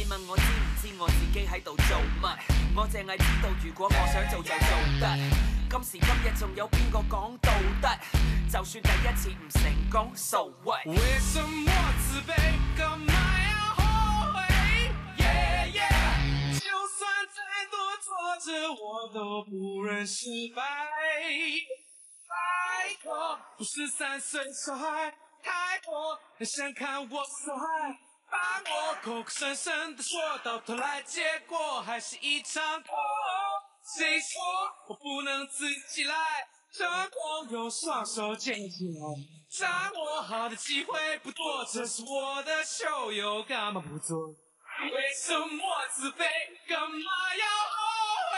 你問我知唔知我自己喺度做乜？我淨係知道如果我想做就做得。今時今日仲有邊個講道德？就算第一次唔成功 ，so what？ 為什麼自卑？幹嘛要後悔？Yeah yeah， 就算再多挫折，我都不認失敗。拜託，不是3歲小孩，太多人想看我帥。把我口口聲聲的說到頭來，結果還是一場空。誰說我不能自己來？成功用雙手牽起來，掌握好的機會不多，這是我的秀，又幹嘛不做？為什麼自卑？幹嘛要後悔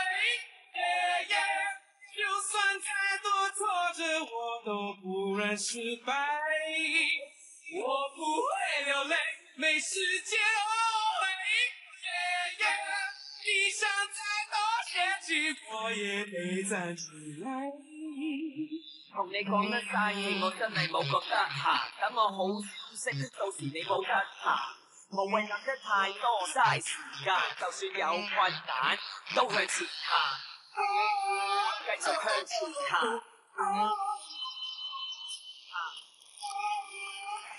？Yeah yeah， 就算再多挫折，我都不認失敗。我不會流淚，沒時間後悔。Yeah yeah， 你想再多陷阱，我也得站起來。同你講得嘥氣，我真係冇覺得閒。等我好消息，到時你冇得閒。無謂諗得太多，嘥時間。就算有困難，都向前行，繼續向前行。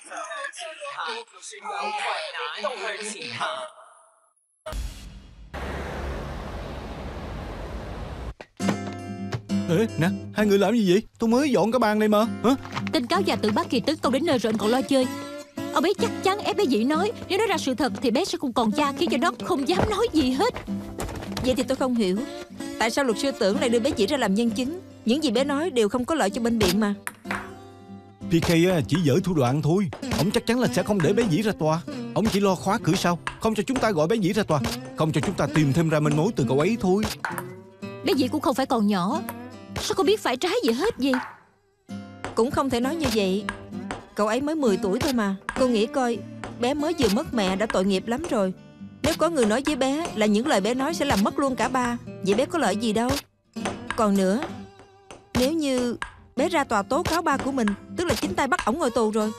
就算有困難，都向前行。Ê, nè, hai người làm gì vậy? Tôi mới dọn cái bàn này mà. Hả? Tên cáo già tự bác kỳ tấn công đến nơi rồi anh còn lo chơi. Ông ấy chắc chắn ép bé Dĩ nói, nếu nói ra sự thật thì bé sẽ không còn cha, khiến cho nó không dám nói gì hết. Vậy thì tôi không hiểu, tại sao luật sư Tưởng lại đưa bé Dĩ ra làm nhân chứng? Những gì bé nói đều không có lợi cho bên biện mà. PK chỉ dở thủ đoạn thôi. Ông chắc chắn là sẽ không để bé Dĩ ra tòa. Ông chỉ lo khóa cửa sau, không cho chúng ta gọi bé Dĩ ra tòa, không cho chúng ta tìm thêm ra manh mối từ cậu ấy thôi. Bé Dĩ cũng không phải còn nhỏ, sao cô biết phải trái gì hết gì? Cũng không thể nói như vậy. Cậu ấy mới 10 tuổi thôi mà. Cô nghĩ coi, bé mới vừa mất mẹ đã tội nghiệp lắm rồi. Nếu có người nói với bé là những lời bé nói sẽ làm mất luôn cả ba, vậy bé có lợi gì đâu. Còn nữa, nếu như bé ra tòa tố cáo ba của mình, tức là chính tay bắt ổng ngồi tù rồi.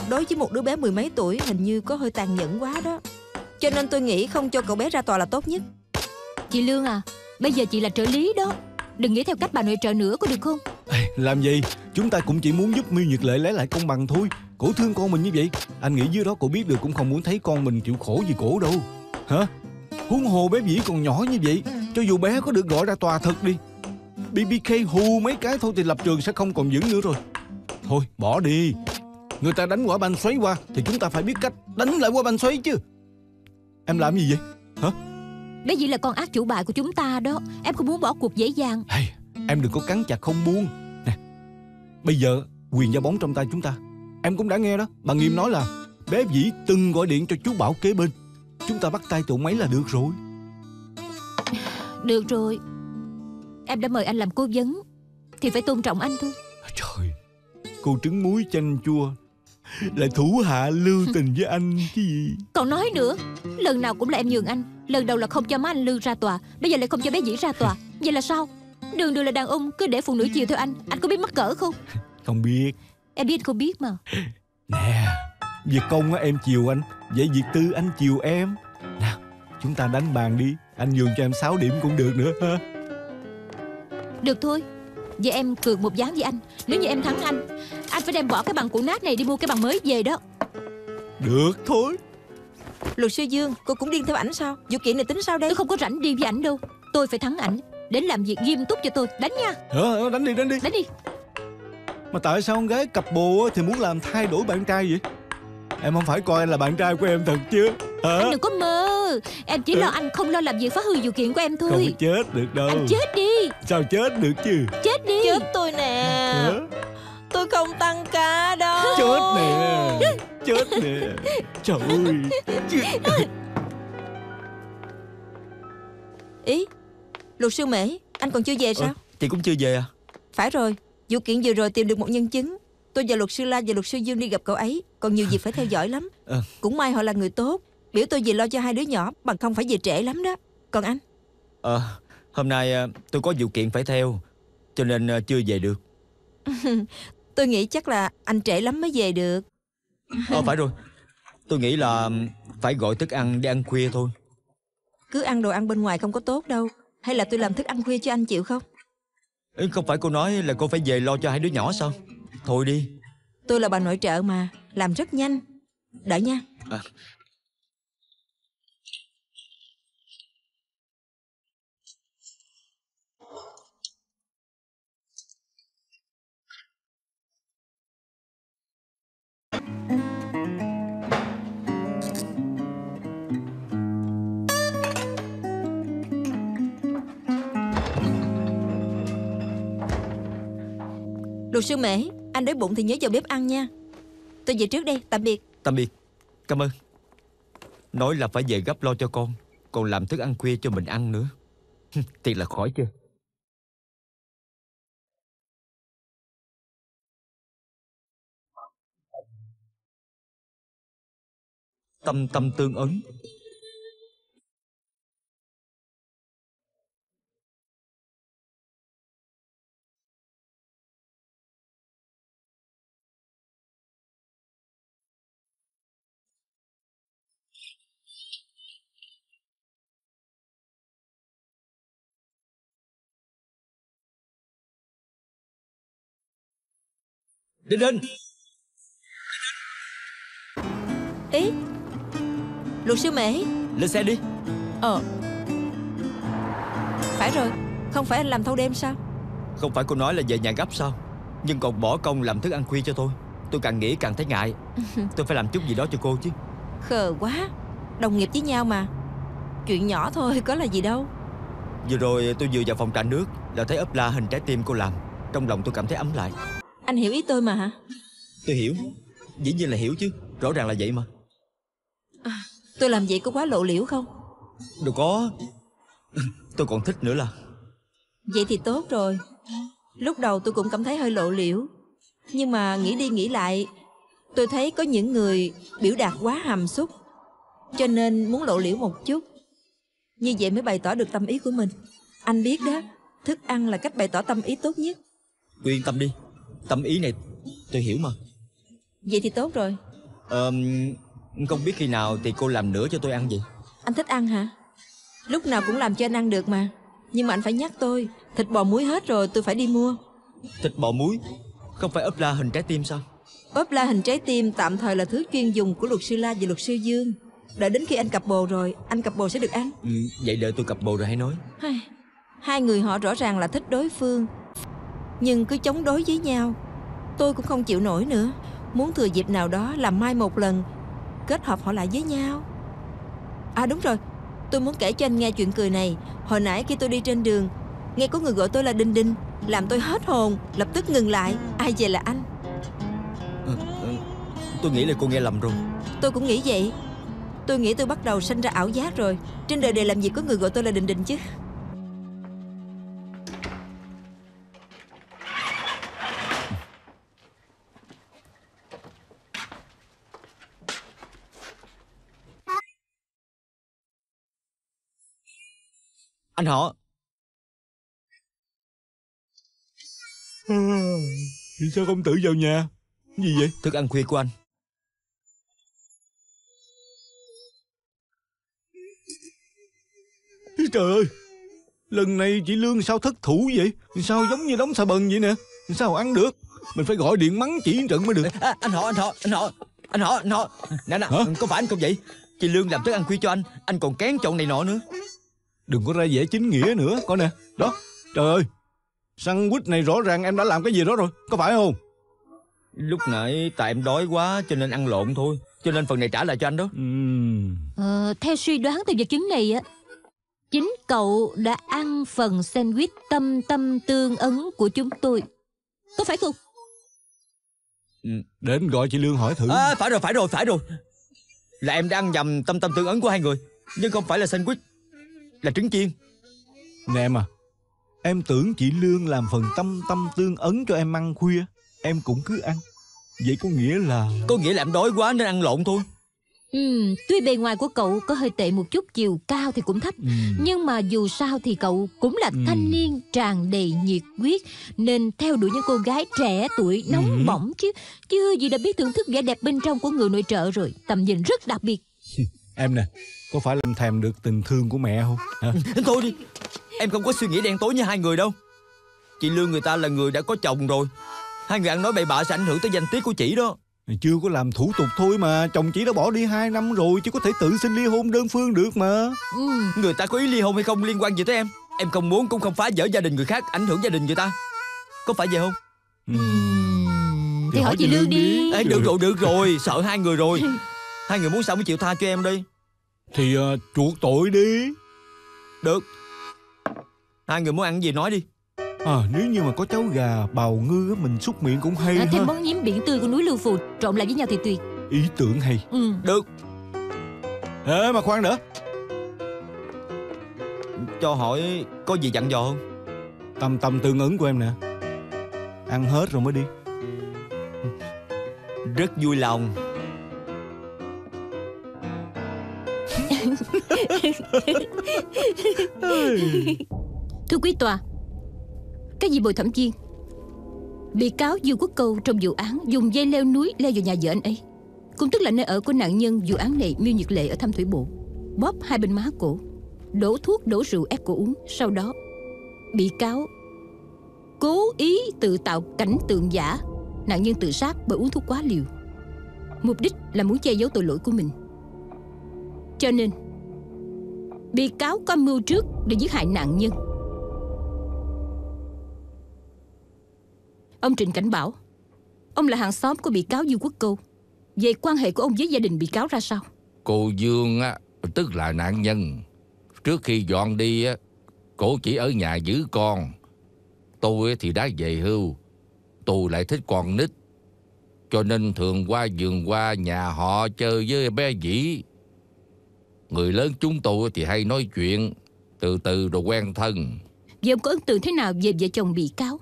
Đối với một đứa bé 10 mấy tuổi hình như có hơi tàn nhẫn quá đó. Cho nên tôi nghĩ không cho cậu bé ra tòa là tốt nhất. Chị Lương à, bây giờ chị là trợ lý đó, đừng nghĩ theo cách bà nội trợ nữa có được không? Làm gì? Chúng ta cũng chỉ muốn giúp My Nhật Lệ lấy lại công bằng thôi. Cổ thương con mình như vậy, anh nghĩ dưới đó cổ biết được cũng không muốn thấy con mình chịu khổ vì cổ đâu. Hả? Huống hồ bé Dĩ còn nhỏ như vậy, cho dù bé có được gọi ra tòa thật đi, BBK hù mấy cái thôi thì lập trường sẽ không còn vững nữa rồi. Thôi bỏ đi. Người ta đánh quả banh xoáy qua thì chúng ta phải biết cách đánh lại quả banh xoáy chứ. Em làm gì vậy? Hả? Bé Dĩ là con ác chủ bài của chúng ta đó. Em không muốn bỏ cuộc dễ dàng. Em đừng có cắn chặt không buông nè. Bây giờ quyền giao bóng trong tay chúng ta. Em cũng đã nghe đó, bà Nghiêm nói là bé Dĩ từng gọi điện cho chú Bảo kế bên. Chúng ta bắt tay tụi mấy là được rồi. Được rồi, em đã mời anh làm cố vấn thì phải tôn trọng anh thôi. Trời, cô trứng muối chanh chua lại thủ hạ lưu tình với anh chứ gì. Còn nói nữa, lần nào cũng là em nhường anh. Lần đầu là không cho má anh Lương ra tòa, bây giờ lại không cho bé Dĩ ra tòa. Vậy là sao? Đường đường là đàn ông, cứ để phụ nữ chiều theo anh có biết mắc cỡ không? Không biết. Em biết không biết mà. Nè, việc công á em chiều anh, vậy việc tư anh chiều em. Nào, chúng ta đánh bàn đi. Anh nhường cho em 6 điểm cũng được nữa ha. Được thôi. Vậy em cược một ván với anh. Nếu như em thắng anh phải đem bỏ cái bằng cũ nát này đi mua cái bằng mới về đó. Được thôi. Luật sư Dương, cô cũng điên theo ảnh sao? Vụ kiện này tính sao đây? Tôi không có rảnh đi với ảnh đâu. Tôi phải thắng ảnh. Đến làm việc nghiêm túc cho tôi. Đánh nha. Đánh đi. Đánh đi. Mà tại sao con gái cặp bồ thì muốn làm thay đổi bạn trai vậy? Em không phải coi anh là bạn trai của em thật chứ hả? Anh đừng có mơ. Em chỉ lo anh không lo làm việc phá hư vụ kiện của em thôi. Không chết được đâu. Anh chết đi. Sao chết được chứ? Chết đi. Chết tôi nè. Hả? Tôi không tăng ca đâu. Chết nè. Chết nè. Trời ơi. Ý, luật sư Mễ, anh còn chưa về sao? Chị cũng chưa về à? Phải rồi, vụ kiện vừa rồi tìm được một nhân chứng. Tôi và luật sư La và luật sư Dương đi gặp cậu ấy. Còn nhiều việc phải theo dõi lắm. Cũng may họ là người tốt, biểu tôi về lo cho 2 đứa nhỏ, bằng không phải về trễ lắm đó. Còn anh? Hôm nay tôi có vụ kiện phải theo, cho nên chưa về được. Tôi nghĩ chắc là anh trễ lắm mới về được. Phải rồi. Tôi nghĩ là phải gọi thức ăn để ăn khuya thôi. Cứ ăn đồ ăn bên ngoài không có tốt đâu. Hay là tôi làm thức ăn khuya cho anh chịu không? Không phải cô nói là cô phải về lo cho hai đứa nhỏ sao? Thôi đi. Tôi là bà nội trợ mà, làm rất nhanh. Đợi nha. Luật sư Mễ, anh đói bụng thì nhớ vào bếp ăn nha. Tôi về trước đây, tạm biệt. Tạm biệt. Cảm ơn. Nói là phải về gấp lo cho con, còn làm thức ăn khuya cho mình ăn nữa. Thiệt là khỏi chưa. Tâm tâm tương ấn. Đến. Ý, luật sư Mễ. Lên xe đi. Phải rồi, không phải anh làm thâu đêm sao? Không phải cô nói là về nhà gấp sao? Nhưng còn bỏ công làm thức ăn khuya cho tôi càng nghĩ càng thấy ngại. Tôi phải làm chút gì đó cho cô chứ. Khờ quá. Đồng nghiệp với nhau mà. Chuyện nhỏ thôi, có là gì đâu. Vừa rồi tôi vừa vào phòng trà nước là thấy ốp la hình trái tim cô làm. Trong lòng tôi cảm thấy ấm lại. Anh hiểu ý tôi mà hả? Tôi hiểu. Dĩ nhiên là hiểu chứ. Rõ ràng là vậy mà. Tôi làm vậy có quá lộ liễu không? Đâu có. Tôi còn thích nữa là. Vậy thì tốt rồi. Lúc đầu tôi cũng cảm thấy hơi lộ liễu. Nhưng mà nghĩ đi nghĩ lại, tôi thấy có những người biểu đạt quá hàm xúc, cho nên muốn lộ liễu một chút. Như vậy mới bày tỏ được tâm ý của mình. Anh biết đó, thức ăn là cách bày tỏ tâm ý tốt nhất. Cô yên tâm đi. Tâm ý này tôi hiểu mà. Vậy thì tốt rồi. Không biết khi nào thì cô làm nữa cho tôi ăn vậy? Anh thích ăn hả? Lúc nào cũng làm cho anh ăn được mà. Nhưng mà anh phải nhắc tôi, thịt bò muối hết rồi, tôi phải đi mua. Thịt bò muối? Không phải ốp la hình trái tim sao? Ốp la hình trái tim tạm thời là thứ chuyên dùng của luật sư La và luật sư Dương. Đợi đến khi anh cặp bồ rồi, anh cặp bồ sẽ được ăn. Vậy đợi tôi cặp bồ rồi hãy nói. Hai người họ rõ ràng là thích đối phương, nhưng cứ chống đối với nhau. Tôi cũng không chịu nổi nữa. Muốn thừa dịp nào đó làm mai một lần, kết hợp họ lại với nhau. À đúng rồi, tôi muốn kể cho anh nghe chuyện cười này. Hồi nãy khi tôi đi trên đường, nghe có người gọi tôi là Đinh Đinh, làm tôi hết hồn, lập tức ngừng lại. Ai về là anh? Tôi nghĩ là cô nghe lầm rồi. Tôi cũng nghĩ vậy. Tôi nghĩ tôi bắt đầu sinh ra ảo giác rồi. Trên đời này làm gì có người gọi tôi là Đình Đình chứ. Anh họ. Sao công tử vào nhà? Gì vậy? Thức ăn khuya của anh. Trời ơi, lần này chị Lương sao thất thủ vậy? Sao giống như đống xà bần vậy nè? Sao ăn được? Mình phải gọi điện mắng chị trận mới được. Anh họ. Nè, có phải anh không vậy? Chị Lương làm thức ăn khuya cho anh còn kén chọn này nọ nữa. Đừng có ra vẻ chính nghĩa nữa, coi nè. Đó, trời ơi, sandwich này rõ ràng em đã làm cái gì đó rồi, có phải không? Lúc nãy tại em đói quá cho nên ăn lộn thôi. Cho nên phần này trả lại cho anh đó. Theo suy đoán từ vật chứng này á, chính cậu đã ăn phần sandwich tâm tâm tương ấn của chúng tôi, có phải không? Để anh gọi chị Lương hỏi thử. Phải rồi. Là em đã ăn nhầm tâm tâm tương ấn của hai người. Nhưng không phải là sandwich, là trứng chiên. Nè em à, em tưởng chị Lương làm phần tâm tâm tương ấn cho em ăn khuya, em cũng cứ ăn. Vậy có nghĩa là... Có nghĩa là em đói quá nên ăn lộn thôi. Tuy bề ngoài của cậu có hơi tệ một chút, chiều cao thì cũng thấp, nhưng mà dù sao thì cậu cũng là thanh niên tràn đầy nhiệt huyết, nên theo đuổi những cô gái trẻ tuổi nóng bỏng chứ. Chưa gì đã biết thưởng thức vẻ đẹp bên trong của người nội trợ rồi. Tầm nhìn rất đặc biệt. Em nè, có phải là em thèm được tình thương của mẹ không hả? Thôi đi, em không có suy nghĩ đen tối như hai người đâu. Chị Lương người ta là người đã có chồng rồi. Hai người ăn nói bậy bạ sẽ ảnh hưởng tới danh tiết của chị đó. Chưa có làm thủ tục thôi mà. Chồng chị đã bỏ đi 2 năm rồi, chứ có thể tự xin ly hôn đơn phương được mà. Người ta có ý ly hôn hay không liên quan gì tới em. Em không muốn cũng không phá vỡ gia đình người khác, ảnh hưởng gia đình người ta. Có phải vậy không? Thì hỏi chị Lương đi. Ê, được rồi, sợ hai người rồi. Hai người muốn sao mới chịu tha cho em đi. Thì chuộc tội đi. Được. Hai người muốn ăn gì nói đi. Nếu như mà có cháo gà, bào ngư mình xúc miệng cũng hay ha. Thêm món nhím biển tươi của núi Lưu Phù trộn lại với nhau thì tuyệt. Ý tưởng hay. Được. Ê mà khoan nữa. Cho hỏi có gì dặn dò không? Tầm tương ứng của em nè. Ăn hết rồi mới đi. Rất vui lòng. Thưa quý tòa, cái gì Bồi Thẩm Viên? Bị cáo Dương Quốc Câu trong vụ án dùng dây leo núi leo vào nhà vợ anh ấy, cũng tức là nơi ở của nạn nhân vụ án này Miêu Nhật Lệ ở Thăm Thủy Bộ, bóp hai bên má cổ, đổ thuốc đổ rượu ép cổ uống. Sau đó bị cáo cố ý tự tạo cảnh tượng giả nạn nhân tự sát bởi uống thuốc quá liều, mục đích là muốn che giấu tội lỗi của mình. Cho nên bị cáo có mưu trước để giết hại nạn nhân. Ông Trịnh Cảnh Bảo, ông là hàng xóm của bị cáo Dương Quốc Câu. Về quan hệ của ông với gia đình bị cáo ra sao? Cô Dương á, tức là nạn nhân, trước khi dọn đi á, cổ chỉ ở nhà giữ con. Tôi thì đã về hưu, tôi lại thích con nít, cho nên thường qua vườn qua nhà họ chơi với bé Vĩ. Người lớn chúng tôi thì hay nói chuyện, từ từ rồi quen thân. Vậy ông có ấn tượng thế nào về vợ chồng bị cáo?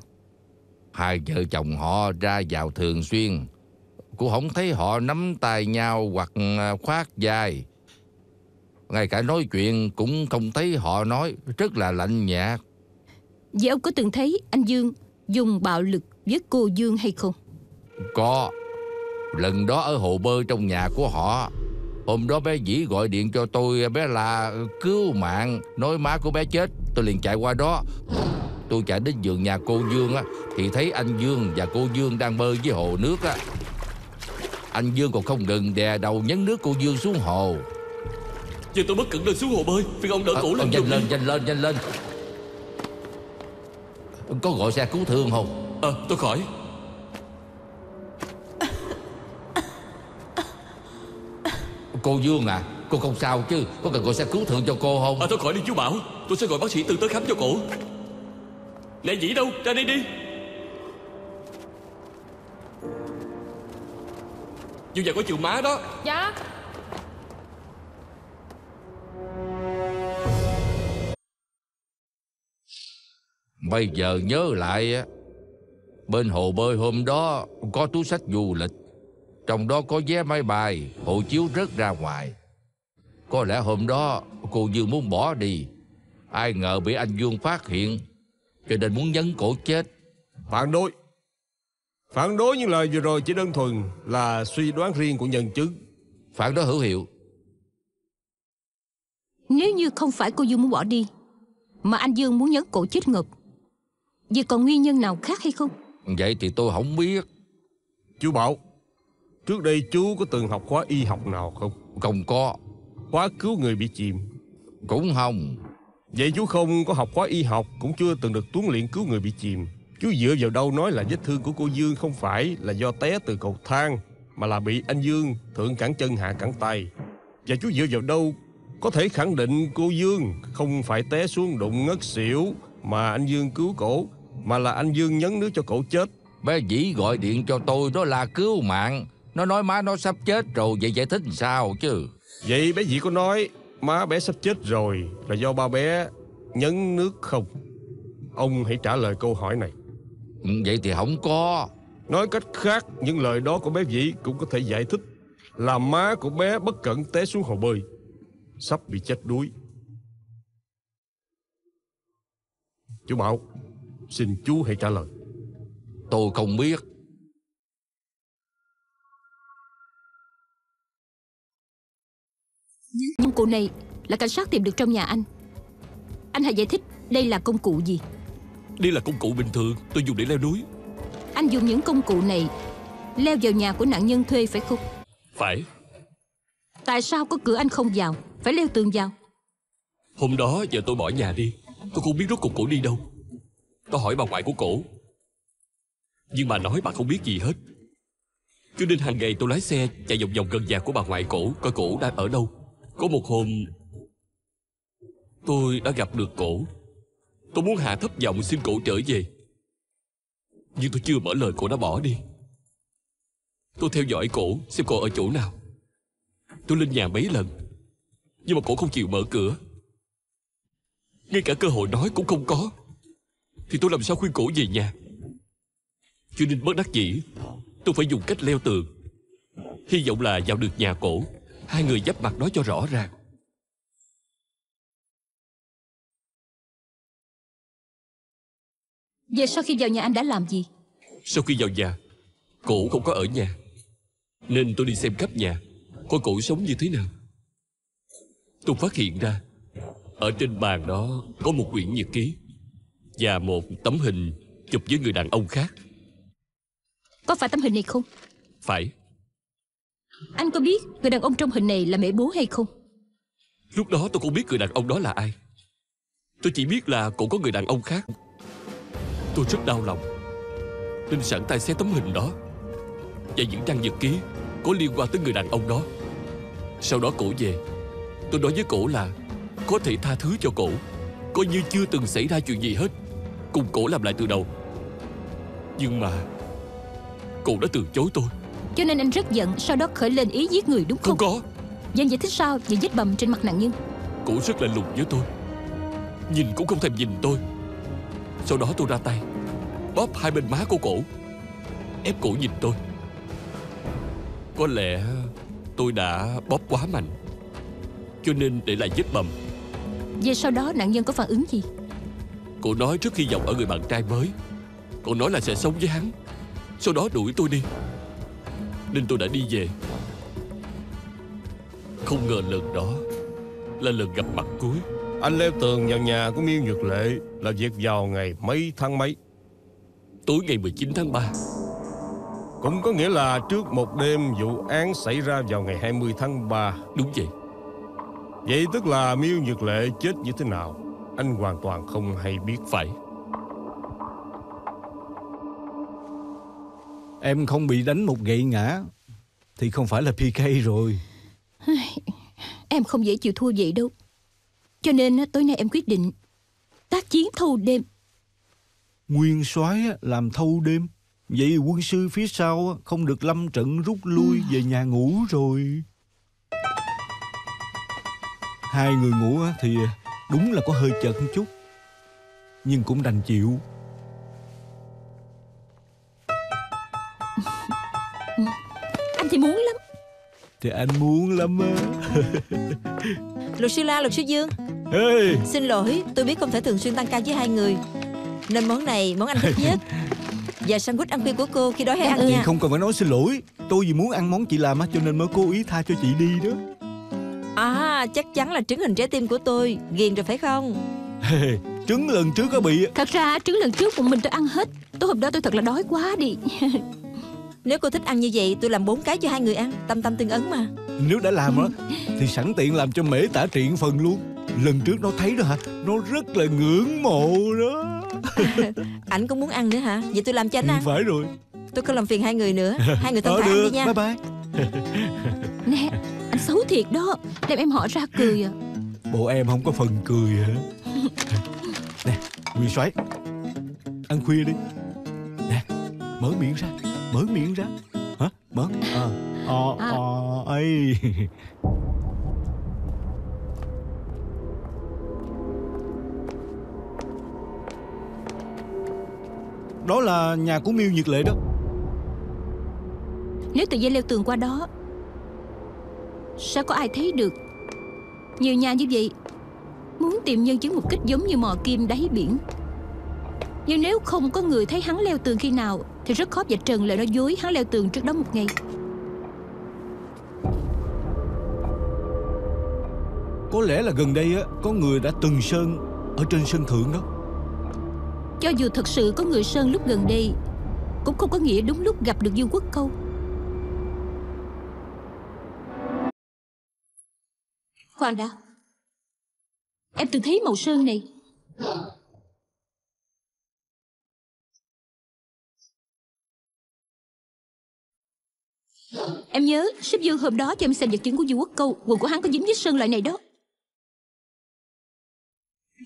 Hai vợ chồng họ ra vào thường xuyên, cũng không thấy họ nắm tay nhau hoặc khoác vai. Ngay cả nói chuyện cũng không thấy họ nói, rất là lạnh nhạt. Vậy ông có từng thấy anh Dương dùng bạo lực với cô Dương hay không? Có. Lần đó ở hồ bơi trong nhà của họ. Hôm đó bé Vĩ gọi điện cho tôi, bé là cứu mạng, nói má của bé chết. Tôi liền chạy qua đó. Tôi chạy đến vườn nhà cô Dương á, thì thấy anh Dương và cô Dương đang bơi với hồ nước á. Anh Dương còn không ngừng đè đầu nhấn nước cô Dương xuống hồ. Giờ tôi bất cẩn rơi xuống hồ bơi, phiền ông đỡ cổ lên. Nhanh lên. Có gọi xe cứu thương không? Tôi khỏi. Cô Dương à, cô không sao chứ? Có cần gọi xe cứu thương cho cô không? Tôi khỏi đi chú Bảo, tôi sẽ gọi bác sĩ Tư tới khám cho cổ. Nè Vĩ đâu, ra đây đi. Vô nhà có chịu má đó. Dạ. Bây giờ nhớ lại á, bên hồ bơi hôm đó có túi xách du lịch, trong đó có vé máy bay, hộ chiếu rớt ra ngoài. Có lẽ hôm đó cô Dương muốn bỏ đi, ai ngờ bị anh Dương phát hiện, cho nên muốn nhấn cổ chết. Phản đối những lời vừa rồi chỉ đơn thuần là suy đoán riêng của nhân chứng. Phản đối hữu hiệu. Nếu như không phải cô Dương muốn bỏ đi, mà anh Dương muốn nhấn cổ chết ngợp, vậy còn nguyên nhân nào khác hay không? Vậy thì tôi không biết. Chú Bảo, trước đây chú có từng học khóa y học nào không? Không có. Khóa cứu người bị chìm? Cũng không. Vậy chú không có học khóa y học, cũng chưa từng được huấn luyện cứu người bị chìm. Chú dựa vào đâu nói là vết thương của cô Dương không phải là do té từ cầu thang, mà là bị anh Dương thượng cẳng chân hạ cẳng tay? Và chú dựa vào đâu có thể khẳng định cô Dương không phải té xuống đụng ngất xỉu mà anh Dương cứu cổ, mà là anh Dương nhấn nước cho cổ chết? Bé Vĩ gọi điện cho tôi, đó là cứu mạng. Nó nói má nó sắp chết rồi, vậy giải thích sao chứ? Vậy bé Vĩ có nói má bé sắp chết rồi là do ba bé nhấn nước không? Ông hãy trả lời câu hỏi này. Vậy thì không có. Nói cách khác, những lời đó của bé Vĩ cũng có thể giải thích làm má của bé bất cẩn té xuống hồ bơi, sắp bị chết đuối. Chú Bảo, xin chú hãy trả lời. Tôi không biết. Công cụ này là cảnh sát tìm được trong nhà anh. Anh hãy giải thích đây là công cụ gì? Đây là công cụ bình thường tôi dùng để leo núi. Anh dùng những công cụ này leo vào nhà của nạn nhân thuê phải không? Phải. Tại sao có cửa anh không vào, phải leo tường vào? Hôm đó giờ tôi bỏ nhà đi, tôi không biết rốt cuộc cổ đi đâu. Tôi hỏi bà ngoại của cổ, nhưng bà nói bà không biết gì hết. Cho nên hàng ngày tôi lái xe chạy vòng vòng gần nhà của bà ngoại cổ, coi cổ đang ở đâu. Có một hôm tôi đã gặp được cổ. Tôi muốn hạ thấp giọng xin cổ trở về, nhưng tôi chưa mở lời cổ đã bỏ đi. Tôi theo dõi cổ xem cổ ở chỗ nào. Tôi lên nhà mấy lần, nhưng mà cổ không chịu mở cửa. Ngay cả cơ hội nói cũng không có, thì tôi làm sao khuyên cổ về nhà. Cho nên bất đắc dĩ, tôi phải dùng cách leo tường, hy vọng là vào được nhà cổ, hai người giáp mặt nói cho rõ ràng. Vậy sau khi vào nhà anh đã làm gì? Sau khi vào nhà, cổ không có ở nhà, nên tôi đi xem khắp nhà, coi cổ sống như thế nào. Tôi phát hiện ra ở trên bàn đó có một quyển nhật ký và một tấm hình chụp với người đàn ông khác. Có phải tấm hình này không? Phải. Anh có biết người đàn ông trong hình này là mẹ bố hay không? Lúc đó tôi không biết người đàn ông đó là ai. Tôi chỉ biết là cổ có người đàn ông khác. Tôi rất đau lòng, nên sẵn tay xé tấm hình đó và những trang nhật ký có liên quan tới người đàn ông đó. Sau đó cổ về, tôi nói với cổ là có thể tha thứ cho cổ, coi như chưa từng xảy ra chuyện gì hết, cùng cổ làm lại từ đầu. Nhưng mà cổ đã từ chối tôi. Cho nên anh rất giận, sau đó khởi lên ý giết người đúng không? Không có. Vậy anh giải thích sao về vết bầm trên mặt nạn nhân? Cổ rất lạnh lùng với tôi, nhìn cũng không thèm nhìn tôi. Sau đó tôi ra tay bóp hai bên má của cổ, ép cổ nhìn tôi. Có lẽ tôi đã bóp quá mạnh, cho nên để lại vết bầm. Vậy sau đó nạn nhân có phản ứng gì? Cô nói rất hy vọng ở người bạn trai mới. Cô nói là sẽ sống với hắn. Sau đó đuổi tôi đi, nên tôi đã đi về. Không ngờ lần đó là lần gặp mặt cuối. Anh leo tường vào nhà của Miêu Nhược Lệ là việc vào ngày mấy tháng mấy? Tối ngày 19 tháng 3. Cũng có nghĩa là trước một đêm vụ án xảy ra vào ngày 20 tháng 3. Đúng vậy. Vậy tức là Miêu Nhược Lệ chết như thế nào anh hoàn toàn không hay biết. Phải. Em không bị đánh một gậy ngã thì không phải là PK rồi. Em không dễ chịu thua vậy đâu. Cho nên tối nay em quyết định tác chiến thâu đêm. Nguyên soái làm thâu đêm. Vậy quân sư phía sau không được lâm trận rút lui về nhà ngủ rồi. Hai người ngủ thì đúng là có hơi chật một chút, nhưng cũng đành chịu. Anh thì muốn lắm. Thì anh muốn lắm á. Luật sư La, luật sư Dương. Ê, Xin lỗi, tôi biết không thể thường xuyên tăng ca với hai người, nên món này món anh thích nhất. Và sandwich ăn khuya của cô khi đói hay ăn chị nha. không cần phải nói xin lỗi. Tôi vì muốn ăn món chị làm á, cho nên mới cố ý tha cho chị đi đó. À, chắc chắn là trứng hình trái tim của tôi. Ghiền rồi phải không? Trứng lần trước có bị. Thật ra trứng lần trước một mình tôi ăn hết. Tối hôm đó tôi thật là đói quá đi. Nếu cô thích ăn như vậy, tôi làm 4 cái cho hai người ăn. Tâm tâm tương ấn mà. Nếu đã làm á thì sẵn tiện làm cho Mễ tả triện phần luôn. Lần trước nó thấy đó hả, nó rất là ngưỡng mộ đó. Ảnh cũng muốn ăn nữa hả? Vậy tôi làm cho anh ăn. Phải rồi. Tôi không làm phiền hai người nữa. Hai người thông thả ăn Được, đi nha. bye bye. Nè, anh xấu thiệt đó. Đem em họ ra cười à. Bộ em không có phần cười hả? Nè, Nguyên soái, ăn khuya đi. Nè, mở miệng ra. Mở miệng ra. Hả? Mở. Ấy. Đó là nhà của Miêu Nhược Lệ đó. Nếu tự dây leo tường qua đó Sao có ai thấy được? Nhiều nhà như vậy muốn tìm nhân chứng một cách giống như mò kim đáy biển. Nhưng nếu không có người thấy hắn leo tường khi nào thì rất khó vạch trần lời nói dối hắn leo tường trước đó một ngày. Có lẽ là gần đây có người đã từng sơn ở trên sân thượng đó. Cho dù thật sự có người sơn lúc gần đây, cũng không có nghĩa đúng lúc gặp được Dương Quốc Câu. Khoan đã, em từng thấy màu sơn này. Em nhớ sếp Dương hôm đó cho em xem vật chứng của Dương Quốc Câu. Quần của hắn có dính vết sơn loại này đó.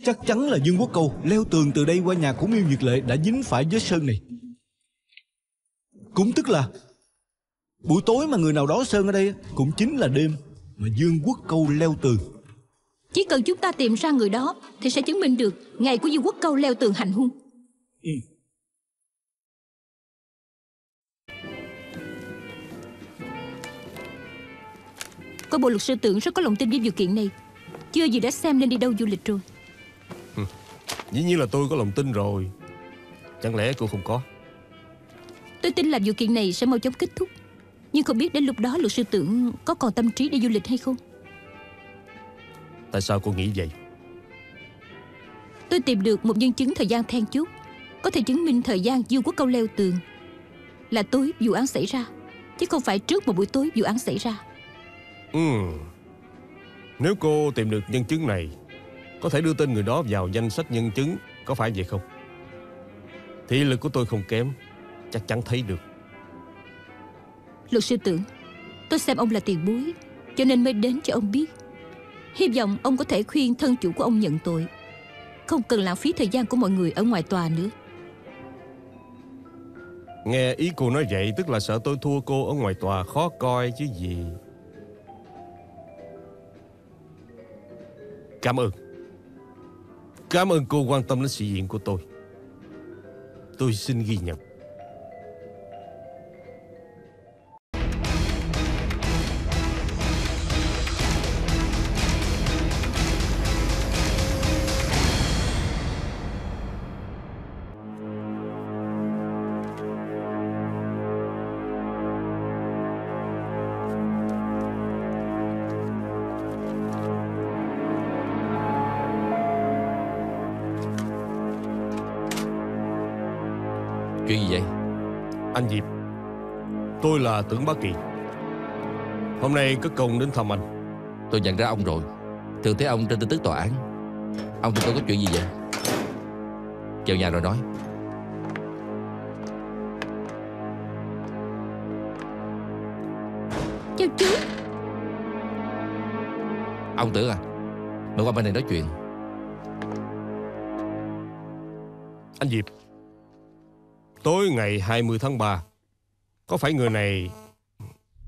Chắc chắn là Dương Quốc Câu leo tường từ đây qua nhà của Miêu Nhược Lệ đã dính phải vết sơn này. Cũng tức là buổi tối mà người nào đó sơn ở đây cũng chính là đêm mà Dương Quốc Câu leo tường. Chỉ cần chúng ta tìm ra người đó thì sẽ chứng minh được ngày của Dương Quốc Câu leo tường hành hung. Có bộ luật sư tưởng rất có lòng tin với vụ kiện này. Chưa gì đã xem nên đi đâu du lịch rồi. Dĩ nhiên là tôi có lòng tin rồi. Chẳng lẽ cô không có? Tôi tin là vụ kiện này sẽ mau chóng kết thúc. Nhưng không biết đến lúc đó luật sư tưởng có còn tâm trí đi du lịch hay không. Tại sao cô nghĩ vậy? Tôi tìm được một nhân chứng thời gian then chốt, có thể chứng minh thời gian Dương Quốc Câu leo tường là tối vụ án xảy ra, chứ không phải trước một buổi tối vụ án xảy ra. Nếu cô tìm được nhân chứng này, có thể đưa tên người đó vào danh sách nhân chứng, có phải vậy không? Thị lực của tôi không kém, chắc chắn thấy được. Luật sư tưởng, tôi xem ông là tiền bối, cho nên mới đến cho ông biết. Hy vọng ông có thể khuyên thân chủ của ông nhận tội, không cần lãng phí thời gian của mọi người ở ngoài tòa nữa. Nghe ý cô nói vậy tức là sợ tôi thua cô ở ngoài tòa khó coi chứ gì. Cảm ơn. Cảm ơn cô quan tâm đến sĩ diện của tôi. Tôi xin ghi nhận. Chuyện gì vậy? Anh Diệp, tôi là Tưởng Bá Kỳ. Hôm nay có công đến thăm anh. Tôi nhận ra ông rồi. Thường thấy ông trên tin tức tòa án. Ông tìm tôi có chuyện gì vậy? Vào nhà rồi nói. Chào chú. Ông Tưởng à, mời qua bên này nói chuyện. Anh Diệp, tối ngày 20 tháng 3, có phải người này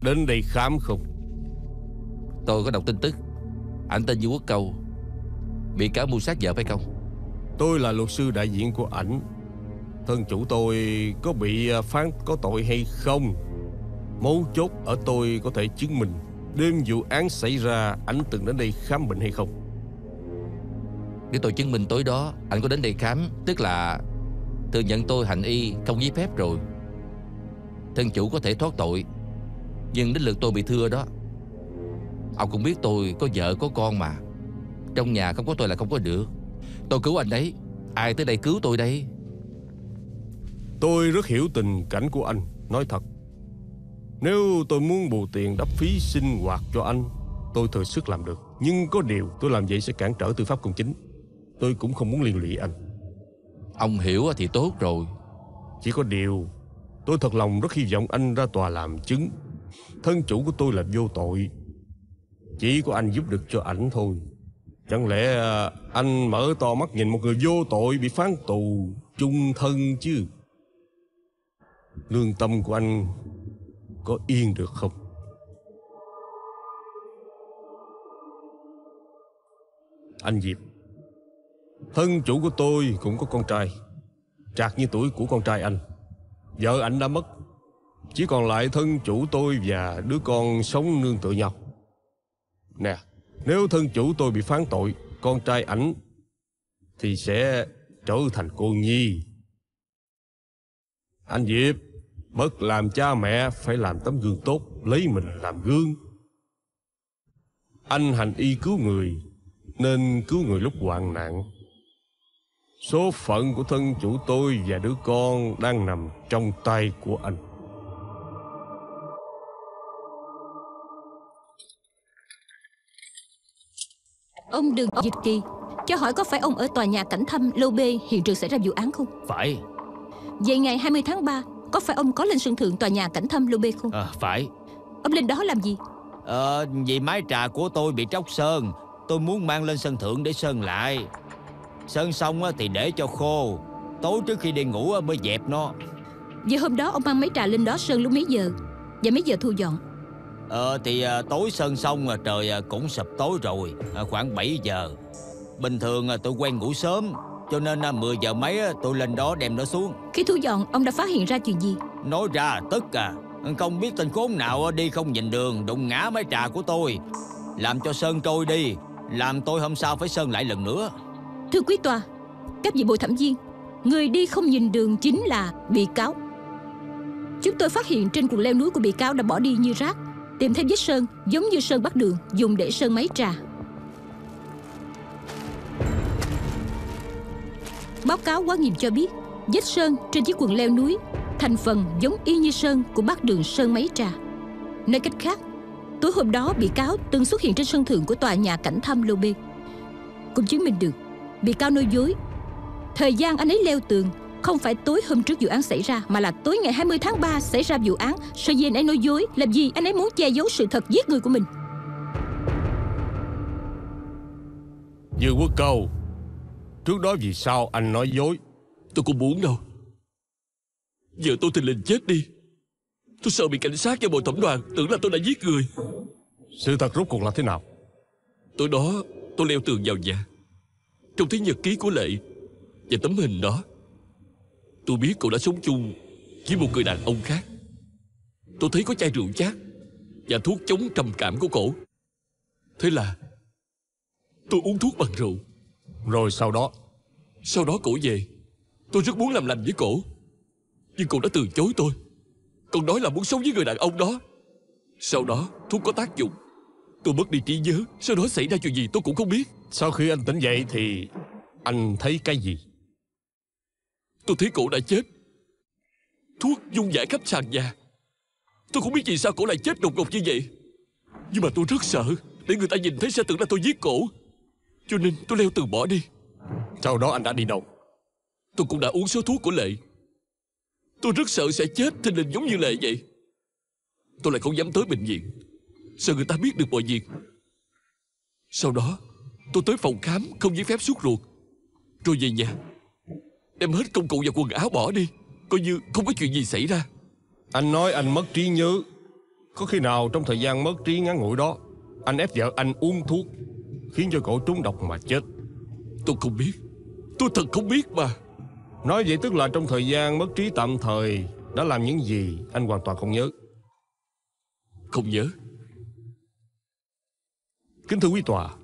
đến đây khám không? Tôi có đọc tin tức. Ảnh tên Dương Quốc Câu, bị cáo mưu sát vợ phải không? Tôi là luật sư đại diện của ảnh. Thân chủ tôi có bị phán có tội hay không? Mấu chốt ở tôi có thể chứng minh đêm vụ án xảy ra ảnh từng đến đây khám bệnh hay không. Nếu tôi chứng minh tối đó ảnh có đến đây khám, tức là thừa nhận tôi hành y không giấy phép rồi. Thân chủ có thể thoát tội, nhưng đến lượt tôi bị thưa đó. Ông cũng biết tôi có vợ có con mà. Trong nhà không có tôi là không có được. Tôi cứu anh đấy, ai tới đây cứu tôi đây? Tôi rất hiểu tình cảnh của anh. Nói thật, nếu tôi muốn bù tiền đắp phí sinh hoạt cho anh, tôi thừa sức làm được. Nhưng có điều tôi làm vậy sẽ cản trở tư pháp công chính. Tôi cũng không muốn liên lụy anh. Ông hiểu thì tốt rồi. Chỉ có điều tôi thật lòng rất hy vọng anh ra tòa làm chứng. Thân chủ của tôi là vô tội, chỉ có anh giúp được cho ảnh thôi. Chẳng lẽ anh mở to mắt nhìn một người vô tội bị phán tù chung thân chứ? Lương tâm của anh có yên được không? Anh Diệp, thân chủ của tôi cũng có con trai, trạc như tuổi của con trai anh. Vợ anh đã mất, chỉ còn lại thân chủ tôi và đứa con sống nương tựa nhau. Nè, nếu thân chủ tôi bị phán tội, con trai ảnh thì sẽ trở thành cô nhi. Anh Diệp, bất làm cha mẹ phải làm tấm gương tốt, lấy mình làm gương. Anh hành y cứu người, nên cứu người lúc hoạn nạn. Số phận của thân chủ tôi và đứa con đang nằm trong tay của anh. Ông Đường Dịch Kỳ, cho hỏi có phải ông ở tòa nhà Cảnh Thâm Lô B hiện trường xảy ra vụ án không? Phải. Vậy ngày 20 tháng 3 có phải ông có lên sân thượng tòa nhà Cảnh Thâm Lô B không? Phải. Ông lên đó làm gì? Vì mái trà của tôi bị tróc sơn, tôi muốn mang lên sân thượng để sơn lại. Sơn xong thì để cho khô, tối trước khi đi ngủ mới dẹp nó. Vậy hôm đó ông mang mấy trà lên đó sơn lúc mấy giờ? Và mấy giờ thu dọn? Tối sơn xong trời cũng sập tối rồi, khoảng 7 giờ. Bình thường tôi quen ngủ sớm, cho nên 10 giờ mấy tôi lên đó đem nó xuống. Khi thu dọn ông đã phát hiện ra chuyện gì? Nói ra tức không biết tên khốn nào đi không nhìn đường đụng ngã mái trà của tôi, làm cho sơn trôi đi, làm tôi hôm sau phải sơn lại lần nữa. Thưa quý tòa, các vị bồi thẩm viên, người đi không nhìn đường chính là bị cáo. Chúng tôi phát hiện trên cuộn leo núi của bị cáo đã bỏ đi như rác, tìm thêm vết sơn giống như sơn bắt đường dùng để sơn máy trà. Báo cáo quá nghiêm cho biết vết sơn trên chiếc quần leo núi thành phần giống y như sơn của bát đường sơn máy trà. Nói cách khác, tối hôm đó bị cáo từng xuất hiện trên sân thượng của tòa nhà Cảnh Thâm Lô B. Cũng chứng minh được bị cáo nói dối. Thời gian anh ấy leo tường không phải tối hôm trước vụ án xảy ra, mà là tối ngày 20 tháng 3 xảy ra vụ án. Sở dĩ anh ấy nói dối làm gì? Anh ấy muốn che giấu sự thật giết người của mình. Dương Quốc Câu, trước đó vì sao anh nói dối? Tôi không muốn đâu. Giờ tôi thình lình chết đi, tôi sợ bị cảnh sát và bồi thẩm đoàn tưởng là tôi đã giết người. Sự thật rốt cuộc là thế nào? Tối đó tôi leo tường vào nhà, trông thấy nhật ký của Lệ và tấm hình đó. Tôi biết cậu đã sống chung với một người đàn ông khác. Tôi thấy có chai rượu chát và thuốc chống trầm cảm của cổ. Thế là tôi uống thuốc bằng rượu. Rồi sau đó? Sau đó cổ về. Tôi rất muốn làm lành với cổ, nhưng cô đã từ chối tôi. Còn nói là muốn sống với người đàn ông đó. Sau đó thuốc có tác dụng, tôi mất đi trí nhớ. Sau đó xảy ra chuyện gì tôi cũng không biết. Sau khi anh tỉnh dậy thì anh thấy cái gì? Tôi thấy cổ đã chết. Thuốc dung dãi khắp sàn nhà. Tôi không biết vì sao cổ lại chết đột ngột như vậy, nhưng mà tôi rất sợ để người ta nhìn thấy sẽ tưởng là tôi giết cổ. Cho nên tôi leo tường bỏ đi. Sau đó anh đã đi đâu? Tôi cũng đã uống số thuốc của Lệ. Tôi rất sợ sẽ chết thình lình giống như Lệ vậy. Tôi lại không dám tới bệnh viện, sợ người ta biết được mọi việc. Sau đó tôi tới phòng khám không giấy phép xuất ruột, rồi về nhà đem hết công cụ và quần áo bỏ đi, coi như không có chuyện gì xảy ra. Anh nói anh mất trí nhớ. Có khi nào trong thời gian mất trí ngắn ngủi đó anh ép vợ anh uống thuốc khiến cho cổ trúng độc mà chết? Tôi không biết. Tôi thật không biết mà. Nói vậy tức là trong thời gian mất trí tạm thời đã làm những gì anh hoàn toàn không nhớ. Không nhớ. Kính thưa quý tòa,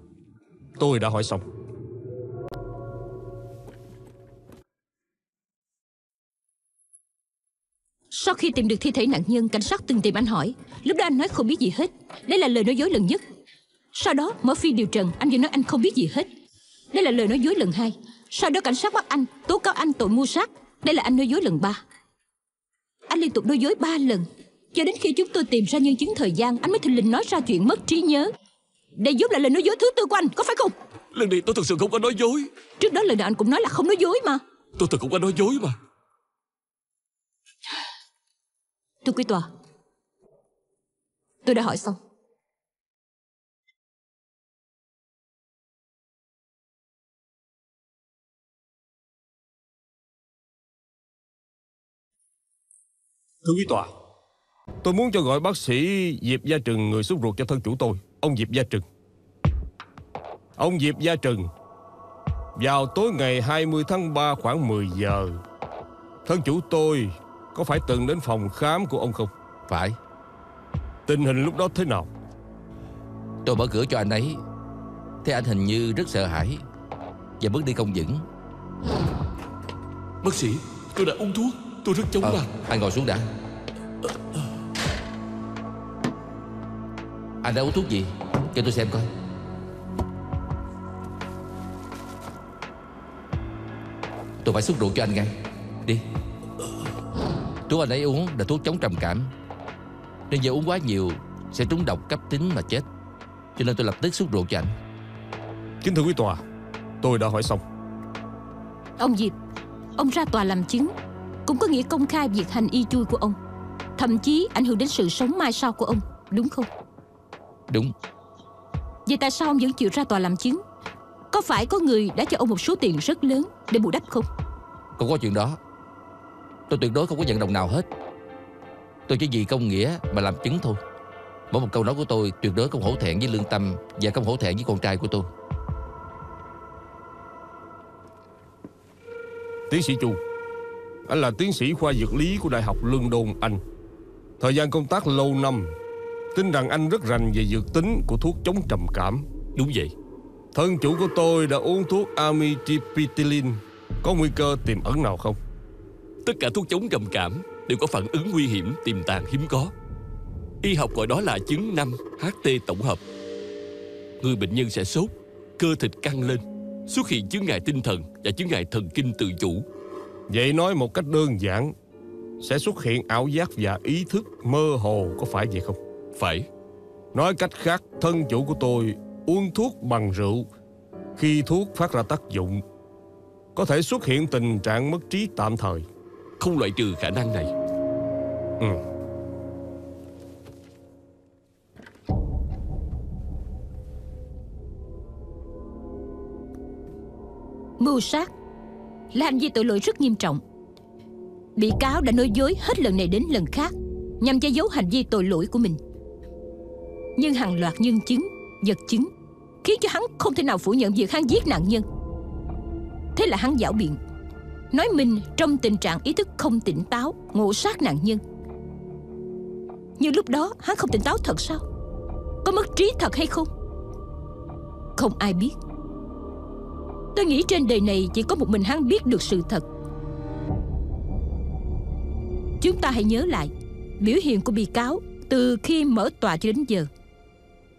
tôi đã hỏi xong. Sau khi tìm được thi thể nạn nhân, cảnh sát từng tìm anh hỏi. Lúc đó anh nói không biết gì hết. Đây là lời nói dối lần nhất. Sau đó mở phiên điều trần, anh vẫn nói anh không biết gì hết. Đây là lời nói dối lần 2. Sau đó cảnh sát bắt anh, tố cáo anh tội mưu sát. Đây là anh nói dối lần 3. Anh liên tục nói dối 3 lần, cho đến khi chúng tôi tìm ra nhân chứng thời gian, anh mới thình lình nói ra chuyện mất trí nhớ. Đây vốn là lời nói dối thứ 4 của anh, có phải không? Lần này tôi thật sự không có nói dối. Trước đó lần nào anh cũng nói là không nói dối mà. Tôi thật không có nói dối mà. Thưa quý tòa, tôi đã hỏi xong. Thưa quý tòa, tôi muốn cho gọi bác sĩ Diệp Gia Trừng, người sốt ruột cho thân chủ tôi, ông Diệp Gia Trừng. Ông Diệp Gia Trừng, vào tối ngày 20 tháng 3 khoảng 10 giờ, thân chủ tôi có phải từng đến phòng khám của ông không? Phải. Tình hình lúc đó thế nào? Tôi mở cửa cho anh ấy, thấy anh hình như rất sợ hãi và bước đi không vững. Bác sĩ, tôi đã uống thuốc, tôi rất chóng mặt. Anh ngồi xuống đã. Anh đã uống thuốc gì? Cho tôi xem coi. Tôi phải xúc ruột cho anh ngay. Đi. Thuốc anh ấy uống là thuốc chống trầm cảm. Nếu giờ uống quá nhiều sẽ trúng độc cấp tính mà chết. Cho nên tôi lập tức xúc ruột cho anh. Kính thưa quý tòa, tôi đã hỏi xong. Ông Diệp, ông ra tòa làm chứng cũng có nghĩa công khai việc hành y chui của ông, thậm chí ảnh hưởng đến sự sống mai sau của ông, đúng không? Đúng. Vậy tại sao ông vẫn chịu ra tòa làm chứng? Có phải có người đã cho ông một số tiền rất lớn để bù đắp không? Không có chuyện đó. Tôi tuyệt đối không có nhận đồng nào hết. Tôi chỉ vì công nghĩa mà làm chứng thôi. Mỗi một câu nói của tôi tuyệt đối không hổ thẹn với lương tâm và không hổ thẹn với con trai của tôi. Tiến sĩ Chu, anh là tiến sĩ khoa dược lý của Đại học London, Anh. Thời gian công tác lâu năm, tin rằng anh rất rành về dược tính của thuốc chống trầm cảm. Đúng vậy. Thân chủ của tôi đã uống thuốc amitriptyline. Có nguy cơ tiềm ẩn nào không? Tất cả thuốc chống trầm cảm đều có phản ứng nguy hiểm tiềm tàng hiếm có. Y học gọi đó là chứng 5-HT tổng hợp. Người bệnh nhân sẽ sốt, cơ thịt căng lên, xuất hiện chứng ngại tinh thần và chứng ngại thần kinh tự chủ. Vậy nói một cách đơn giản, sẽ xuất hiện ảo giác và ý thức mơ hồ, có phải vậy không? Phải. Nói cách khác, thân chủ của tôi uống thuốc bằng rượu. Khi thuốc phát ra tác dụng, có thể xuất hiện tình trạng mất trí tạm thời. Không loại trừ khả năng này. Mưu sát là hành vi tội lỗi rất nghiêm trọng. Bị cáo đã nói dối hết lần này đến lần khác nhằm che giấu hành vi tội lỗi của mình. Nhưng hàng loạt nhân chứng, vật chứng khiến cho hắn không thể nào phủ nhận việc hắn giết nạn nhân. Thế là hắn giảo biện, nói mình trong tình trạng ý thức không tỉnh táo ngộ sát nạn nhân. Nhưng lúc đó hắn không tỉnh táo thật sao? Có mất trí thật hay không? Không ai biết. Tôi nghĩ trên đời này chỉ có một mình hắn biết được sự thật. Chúng ta hãy nhớ lại biểu hiện của bị cáo từ khi mở tòa cho đến giờ.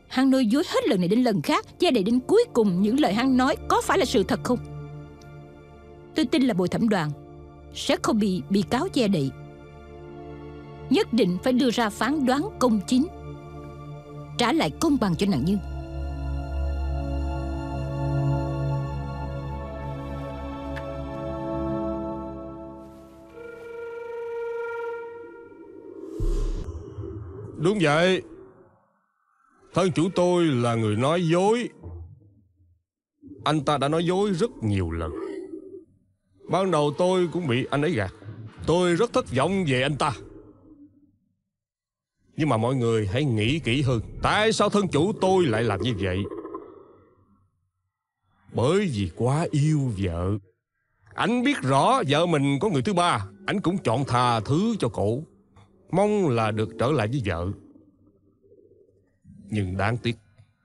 Hắn nói dối hết lần này đến lần khác, che đậy đến cuối cùng những lời hắn nói có phải là sự thật không? Tôi tin là bồi thẩm đoàn sẽ không bị bị cáo che đậy. Nhất định phải đưa ra phán đoán công chính, trả lại công bằng cho nạn nhân. Đúng vậy. Thân chủ tôi là người nói dối. Anh ta đã nói dối rất nhiều lần. Ban đầu tôi cũng bị anh ấy gạt. Tôi rất thất vọng về anh ta. Nhưng mà mọi người hãy nghĩ kỹ hơn. Tại sao thân chủ tôi lại làm như vậy? Bởi vì quá yêu vợ. Anh biết rõ vợ mình có người thứ ba, anh cũng chọn tha thứ cho cổ, mong là được trở lại với vợ. Nhưng đáng tiếc,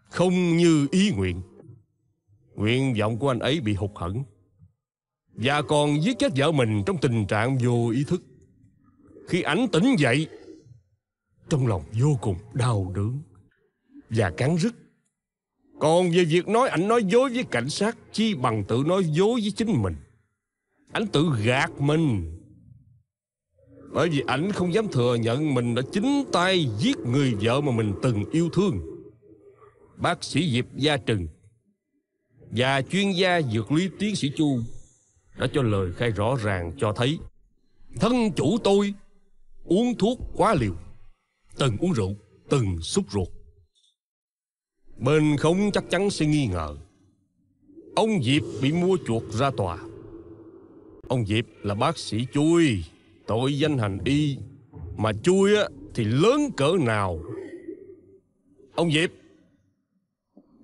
không như ý nguyện. Nguyện vọng của anh ấy bị hụt hẫng, và còn giết chết vợ mình trong tình trạng vô ý thức. Khi ảnh tỉnh dậy, trong lòng vô cùng đau đớn và cắn rứt. Còn về việc nói ảnh nói dối với cảnh sát, chi bằng tự nói dối với chính mình. Ảnh tự gạt mình, bởi vì ảnh không dám thừa nhận mình đã chính tay giết người vợ mà mình từng yêu thương. Bác sĩ Diệp Gia Trừng và chuyên gia dược lý tiến sĩ Chu đã cho lời khai rõ ràng cho thấy thân chủ tôi uống thuốc quá liều, từng uống rượu, từng xúc ruột. Bên không chắc chắn sẽ nghi ngờ ông Diệp bị mua chuộc ra tòa. Ông Diệp là bác sĩ chui, tội danh hành y, mà chui thì lớn cỡ nào. Ông Diệp,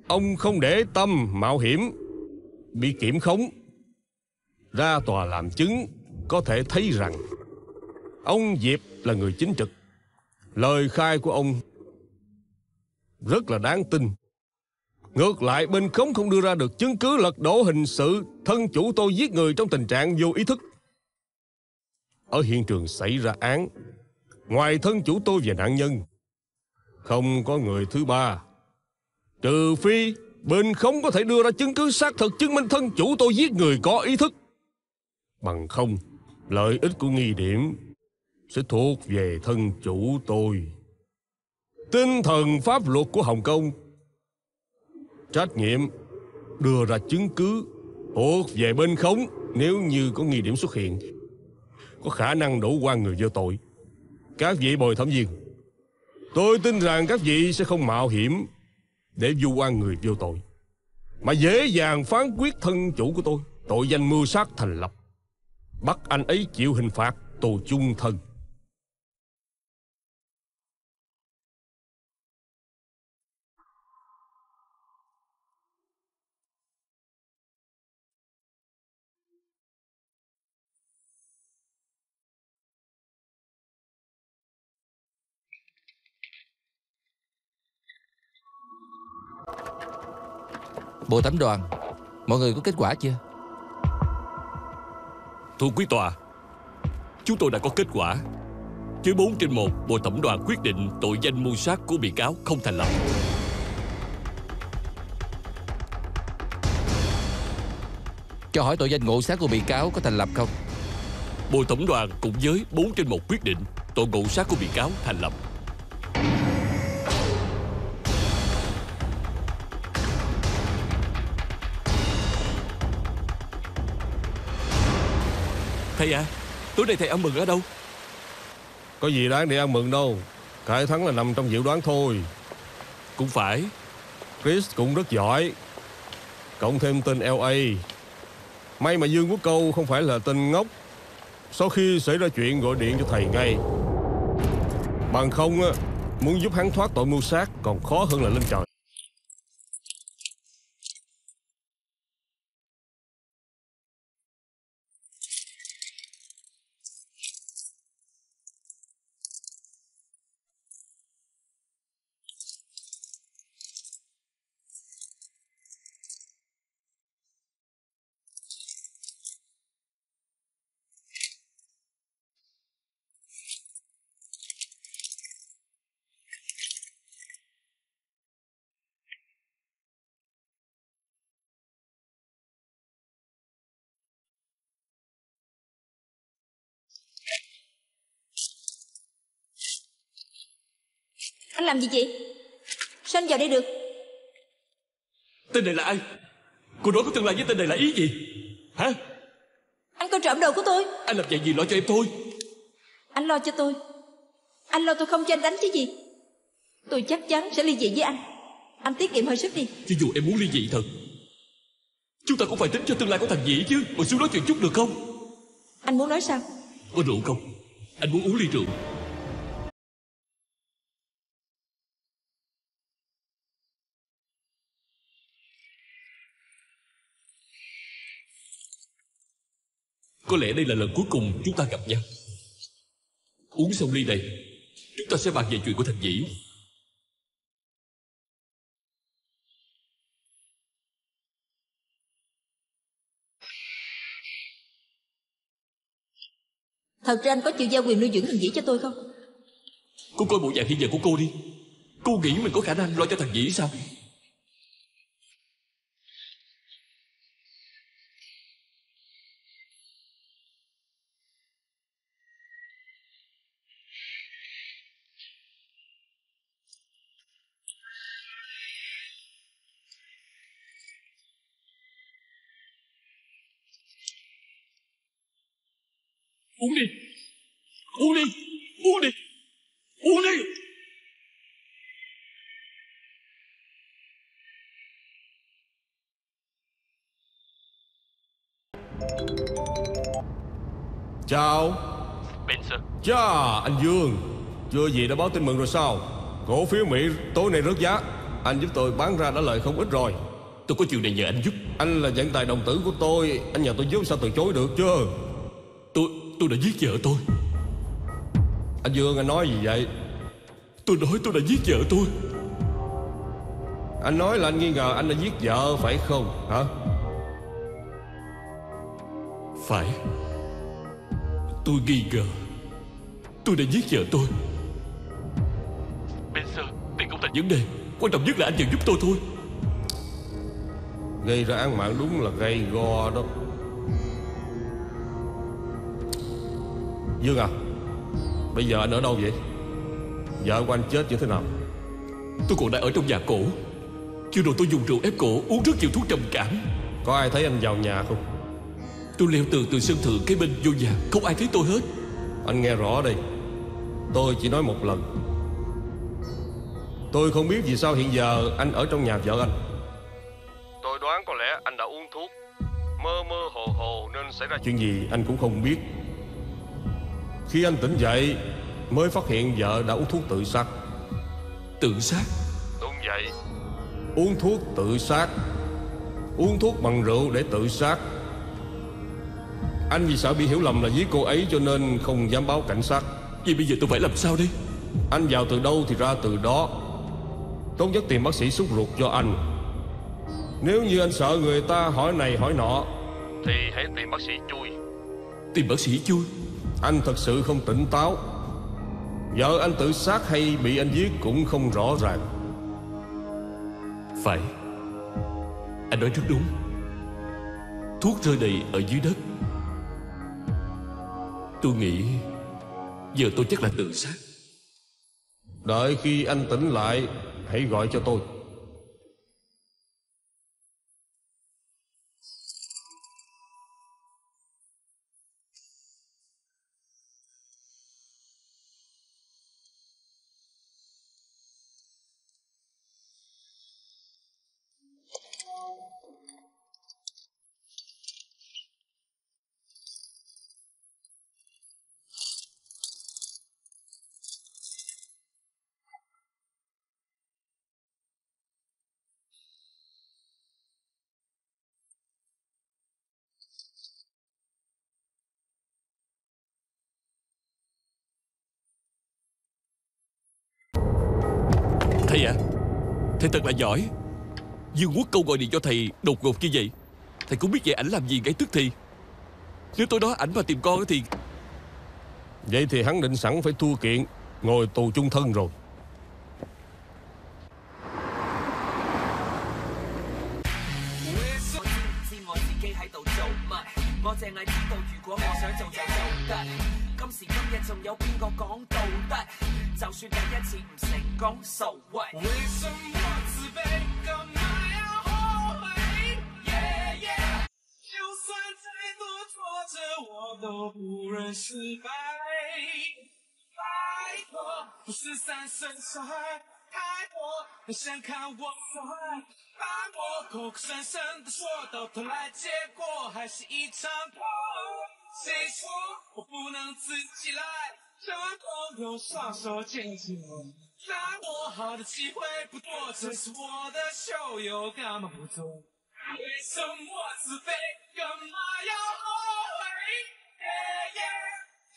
ông không để tâm mạo hiểm bị kiểm khống. Ra tòa làm chứng có thể thấy rằng ông Diệp là người chính trực. Lời khai của ông rất là đáng tin. Ngược lại, bên khống không đưa ra được chứng cứ lật đổ hình sự thân chủ tôi giết người trong tình trạng vô ý thức. Ở hiện trường xảy ra án, ngoài thân chủ tôi và nạn nhân, không có người thứ ba. Trừ phi bên khống có thể đưa ra chứng cứ xác thực chứng minh thân chủ tôi giết người có ý thức. Bằng không, lợi ích của nghi điểm sẽ thuộc về thân chủ tôi. Tinh thần pháp luật của Hồng Kông, trách nhiệm đưa ra chứng cứ thuộc về bên khống nếu như có nghi điểm xuất hiện, có khả năng đổ oan người vô tội. Các vị bồi thẩm viên, tôi tin rằng các vị sẽ không mạo hiểm để vu oan người vô tội, mà dễ dàng phán quyết thân chủ của tôi tội danh mưu sát thành lập, bắt anh ấy chịu hình phạt tù chung thân. Bộ thẩm đoàn, mọi người có kết quả chưa? Thưa quý tòa, chúng tôi đã có kết quả. Với 4/1, Bộ thẩm đoàn quyết định tội danh mưu sát của bị cáo không thành lập. Cho hỏi tội danh ngộ sát của bị cáo có thành lập không? Bộ thẩm đoàn cũng với 4/1 quyết định tội ngộ sát của bị cáo thành lập. Thầy à, tối nay thầy ăn mừng ở đâu? Có gì đáng để ăn mừng đâu. Cái thắng là nằm trong dự đoán thôi. Cũng phải. Chris cũng rất giỏi, cộng thêm tên LA. May mà Dương Quốc Câu không phải là tên ngốc. Sau khi xảy ra chuyện gọi điện cho thầy ngay. Bằng không á, muốn giúp hắn thoát tội mưu sát còn khó hơn là lên trời. Anh làm gì vậy? Sao anh vào đây được? Tên này là ai? Cô nói có tương lai với tên này là ý gì? Hả? Anh coi trộm đồ của tôi. Anh làm vậy gì lo cho em thôi? Anh lo cho tôi. Anh lo tôi không cho anh đánh chứ gì. Tôi chắc chắn sẽ ly dị với anh. Anh tiết kiệm hơi sức đi. Cho dù em muốn ly dị thật, chúng ta cũng phải tính cho tương lai của thằng Dĩ chứ. Ngồi xuống nói chuyện chút được không? Anh muốn nói sao? Có rượu không? Anh muốn uống ly rượu. Có lẽ đây là lần cuối cùng chúng ta gặp nhau. Uống xong ly này, chúng ta sẽ bàn về chuyện của thằng Dĩ. Thật ra anh có chịu giao quyền nuôi dưỡng thằng Dĩ cho tôi không? Cô coi bộ dạng hiện giờ của cô đi. Cô nghĩ mình có khả năng lo cho thằng Dĩ sao? Uống đi. Uống đi. Uống đi. Uống đi. Chào. Benson. Chà, anh Dương. Chưa gì đã báo tin mừng rồi sao? Cổ phiếu Mỹ tối nay rớt giá. Anh giúp tôi bán ra đã lợi không ít rồi. Tôi có chuyện này nhờ anh giúp. Anh là vận tài đồng tử của tôi. Anh nhờ tôi giúp sao từ chối được chứ? Tôi đã giết vợ tôi. Anh Dương, anh nói gì vậy? Tôi nói tôi đã giết vợ tôi. Anh nói là anh nghi ngờ anh đã giết vợ phải không hả? Phải. Tôi nghi ngờ tôi đã giết vợ tôi. Spencer, đây không thành vấn đề. Quan trọng nhất là anh vẫn giúp tôi thôi. Gây ra án mạng đúng là gay go đó. Dương à, bây giờ anh ở đâu vậy? Vợ của anh chết như thế nào? Tôi còn đang ở trong nhà cổ. Chưa rồi tôi dùng rượu ép cổ, uống rất nhiều thuốc trầm cảm. Có ai thấy anh vào nhà không? Tôi leo tường từ sân thượng kế bên vô nhà, không ai thấy tôi hết. Anh nghe rõ đây, tôi chỉ nói một lần. Tôi không biết vì sao hiện giờ anh ở trong nhà vợ anh. Tôi đoán có lẽ anh đã uống thuốc, mơ mơ hồ hồ nên xảy ra chuyện gì anh cũng không biết. Khi anh tỉnh dậy mới phát hiện vợ đã uống thuốc tự sát. Tự sát? Đúng vậy. Uống thuốc tự sát. Uống thuốc bằng rượu để tự sát. Anh vì sợ bị hiểu lầm là giết cô ấy cho nên không dám báo cảnh sát. Vậy bây giờ tôi phải làm sao đây? Anh vào từ đâu thì ra từ đó. Tốt nhất tìm bác sĩ súc ruột cho anh. Nếu như anh sợ người ta hỏi này hỏi nọ thì hãy tìm bác sĩ chui. Tìm bác sĩ chui? Anh thật sự không tỉnh táo. Vợ anh tự sát hay bị anh giết cũng không rõ ràng. Phải. Anh nói rất đúng. Thuốc rơi đầy ở dưới đất. Tôi nghĩ giờ tôi chắc là tự sát. Đợi khi anh tỉnh lại hãy gọi cho tôi. Thầy à, thầy thật là giỏi. Dương Quốc Công gọi điện cho thầy đột ngột như vậy. Thầy cũng biết vậy ảnh làm gì ngay tức thì. Nếu tối đó ảnh mà tìm con thì... Vậy thì hắn định sẵn phải thua kiện, ngồi tù chung thân rồi.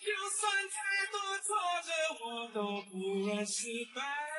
就算再多挫折，我都不愿失败。